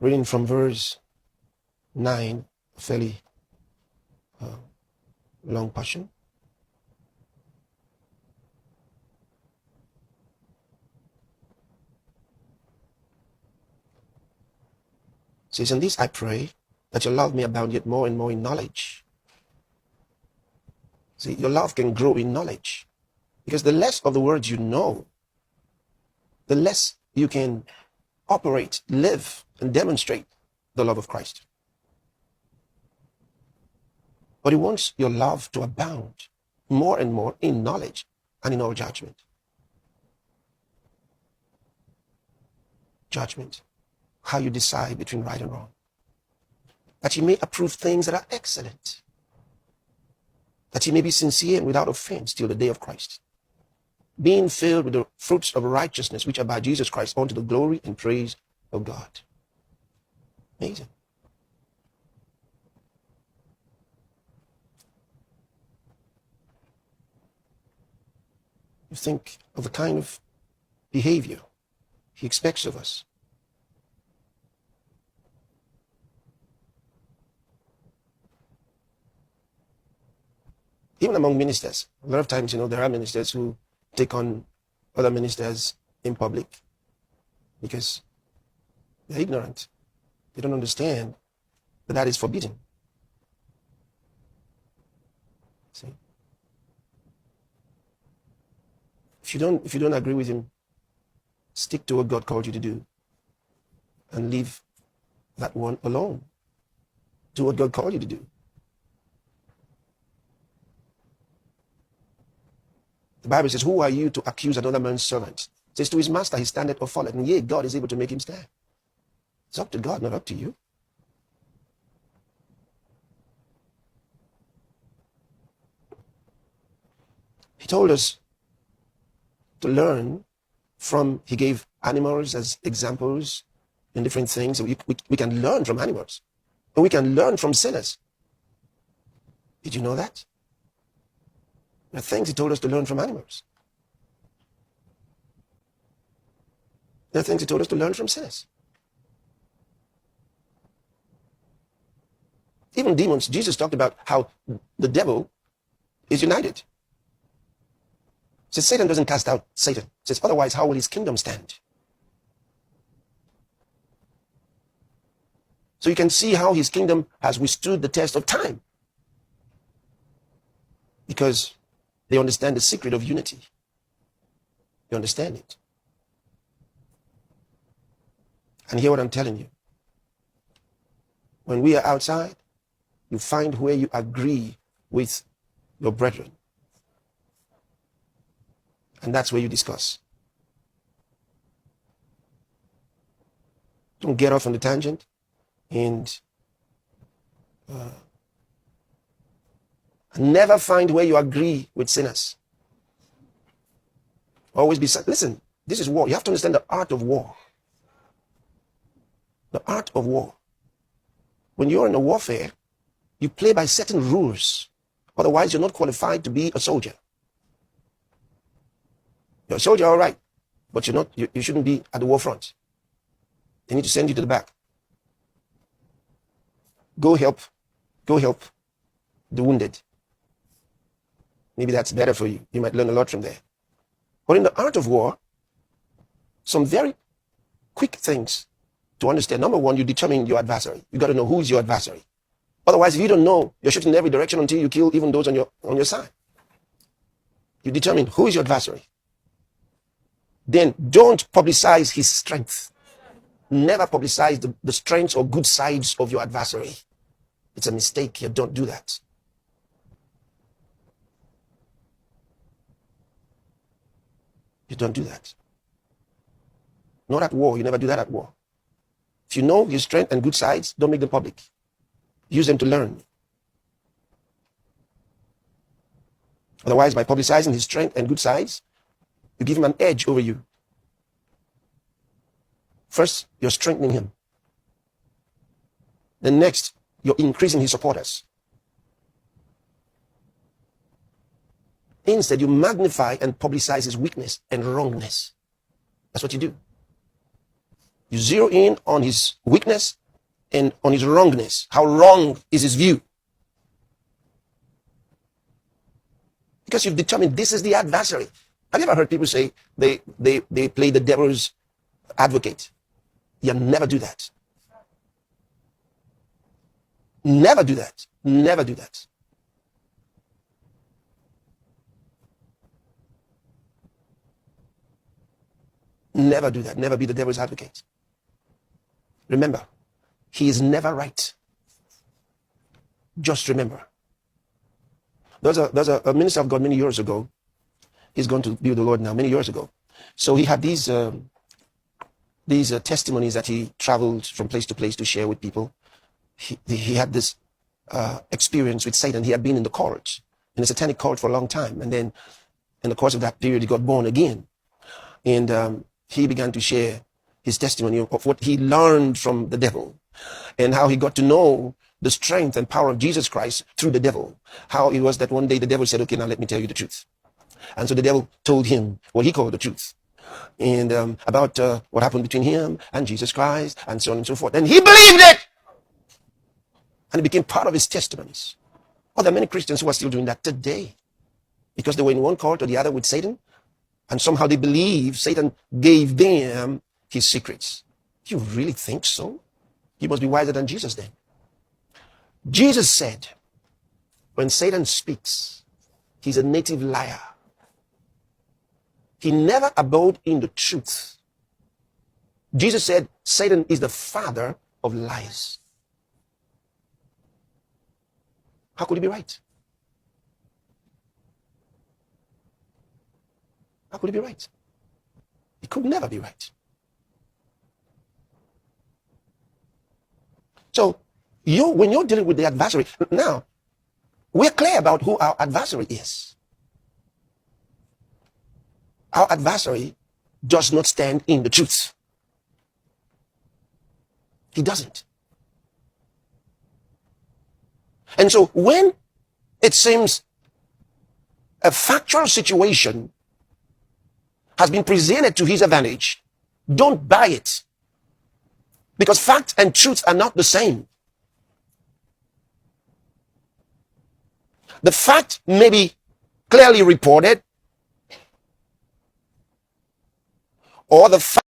Reading from verse 9, a fairly long portion. It says, "And this I pray, that your love may abound yet more and more in knowledge." See, your love can grow in knowledge. Because the less of the words you know, the less you can operate, live, and demonstrate the love of Christ. But he wants your love to abound more and more in knowledge and in all judgment. Judgment. How you decide between right and wrong. That you may approve things that are excellent. That you may be sincere and without offense till the day of Christ. Being filled with the fruits of righteousness which are by Jesus Christ unto the glory and praise of God. Amazing. You think of the kind of behavior he expects of us. Even among ministers, a lot of times, there are ministers who take on other ministers in public because they're ignorant. They don't understand that that is forbidden. See? If you don't agree with him, stick to what God called you to do and leave that one alone. Do what God called you to do. The Bible says, "Who are you to accuse another man's servant?" It says, "To his master he standeth or falleth, and yea, God is able to make him stand." It's up to God, not up to you. He told us to learn from, he gave animals as examples in different things. So we can learn from animals. And we can learn from sinners. Did you know that? There are things he told us to learn from animals. There are things he told us to learn from sinners. Even demons, Jesus talked about how the devil is united. He says Satan doesn't cast out Satan. He says otherwise how will his kingdom stand? So you can see how his kingdom has withstood the test of time. Because they understand the secret of unity. You understand it. And hear what I'm telling you. When we are outside, you find where you agree with your brethren. And that's where you discuss. Don't get off on the tangent and never find where you agree with sinners. Always be, listen, this is war. You have to understand the art of war. The art of war. When you're in a warfare, you play by certain rules. Otherwise, you're not qualified to be a soldier. You're a soldier, all right, but you shouldn't be at the war front. They need to send you to the back. Go help the wounded. Maybe that's better for you. You might learn a lot from there. But in the art of war, some very quick things to understand. Number one, you determine your adversary. You got to know who is your adversary. Otherwise, if you don't know, you're shooting in every direction until you kill even those on your side. You determine who is your adversary. Then don't publicize his strength. Never publicize the strengths or good sides of your adversary. It's a mistake. You don't do that. You don't do that. Not at war. You never do that at war. If you know his strength and good sides, don't make them public. Use them to learn. Otherwise, by publicizing his strength and good sides, you give him an edge over you. First, you're strengthening him. Then next, you're increasing his supporters. Instead, you magnify and publicize his weakness and wrongness. That's what you do. You zero in on his weakness and on his wrongness. How wrong is his view? Because you've determined this is the adversary. Have you ever heard people say they play the devil's advocate? You never do that. Never do that. Never do that. Never do that. Never be the devil's advocate. Remember, he is never right. Just remember. There's a minister of God many years ago. He's gone to be with the Lord now, many years ago. So he had these testimonies that he traveled from place to place to share with people. He had this experience with Satan. He had been in the cult, in the satanic cult for a long time. And then in the course of that period, he got born again. And he began to share his testimony of what he learned from the devil and how he got to know the strength and power of Jesus Christ through the devil. How it was that one day the devil said, okay, now let me tell you the truth. And so the devil told him what he called the truth. And about what happened between him and Jesus Christ and so on and so forth. And he believed it. And it became part of his testimonies. Oh, there are many Christians who are still doing that today. Because they were in one cult or the other with Satan. And somehow they believe Satan gave them his secrets. You really think so? You must be wiser than Jesus then. Jesus said, when Satan speaks, he's a native liar. He never abode in the truth. Jesus said, Satan is the father of lies. How could he be right? How could he be right? He could never be right. So, when you're dealing with the adversary, now, we're clear about who our adversary is. Our adversary does not stand in the truth. He doesn't. And so when it seems a factual situation has been presented to his advantage, don't buy it. Because fact and truth are not the same. The fact may be clearly reported, or the fact